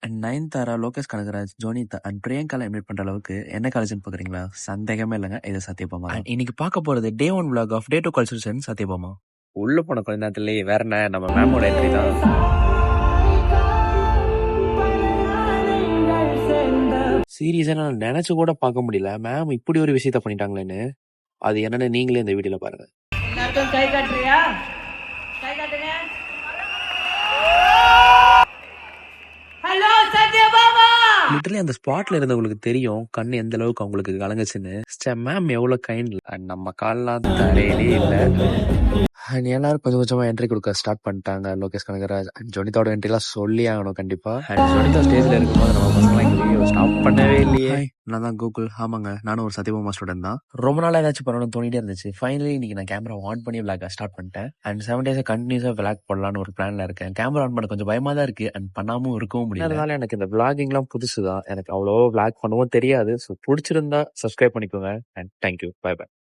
And Nayanthara, Lokesh Kanagaraj, Jonita and பிரியங்காலாம் invite பண்ற அளவுக்கு என்ன காலேஜ்னு பாக்குறீங்களா? சந்தேகமே இல்லைங்க, இது சத்யபாமா தான். அண்ட் இன்னைக்கு பார்க்க போறது day 1 vlog of day 2 culturals Sathyabama. உள்ள போன கொஞ்ச நேரத்துலயே வேற என்ன நம்ம மேமோட என்ட்ரி தான். சீரியஸா நான் நினைச்சு கூட பார்க்க முடியல மேம் இப்படி ஒரு விஷயத்த பண்ணிட்டாங்களேன்னு. அது என்னன்னு நீங்களே இந்த வீடியோல பாருங்க. எல்லாருக்கும் கை காட்டுறியா? கை காட்டுங்க. ஹலோ சத்யபாமா. லிட்டரலி அந்த ஸ்பாட்ல இருந்தவங்களுக்கு தெரியும் கண்ணு எந்த அளவுக்கு அவங்களுக்கு கலங்குச்சுன்னு. மேம் எவ்வளவு கைண்ட். நம்ம கால்லாம் தரையிலே இல்ல. அண்ட் எல்லாரும் கொஞ்சம் கொஞ்சமா என்ட்ரி கொடுக்க ஸ்டார்ட் பண்ணிட்டாங்க. லோகேஷ் கனகராஜ் அண்ட் ஜோனிதாவோட என்ட்ரிலாம் சொல்லி ஆகணும் கண்டிப்பா. அண்ட் ஜோனிதா ஸ்டேஜ்ல இருக்கும்போது நம்ம பசங்களாம் இந்த வீடியோ ஸ்டாப் பண்ணவே இல்லையே. நான் தான் கூகுள். ஆமாங்க, நானும் ஒரு சத்யபாமா ஸ்டூடெண்ட் தான். ரொம்ப நாளா ஏதாச்சும் பண்ணணும்னு தோணிட்டே இருந்துச்சு. ஃபைனலி இன்னைக்கு நான் கேமரா ஆன் பண்ணி விளாக் ஸ்டார்ட் பண்ணிட்டேன். அண்ட் 7 days கண்டினியூஸா விளாக் போடலான்னு ஒரு பிளான்ல இருக்கேன். கேமரா ஆன் பண்ண கொஞ்சம் பயமா தான் இருக்கு அண்ட் பண்ணாம இருக்கவும் முடியல. அதனால எனக்கு இந்த விளாகிங்லாம் புதுசுதான். எனக்கு அவ்வளோ விளாக் பண்ணவும் தெரியாது. ஸோ பிடிச்சிருந்தா சப்ஸ்கிரைப் பண்ணிக்கோங்க. And thank you. Bye by.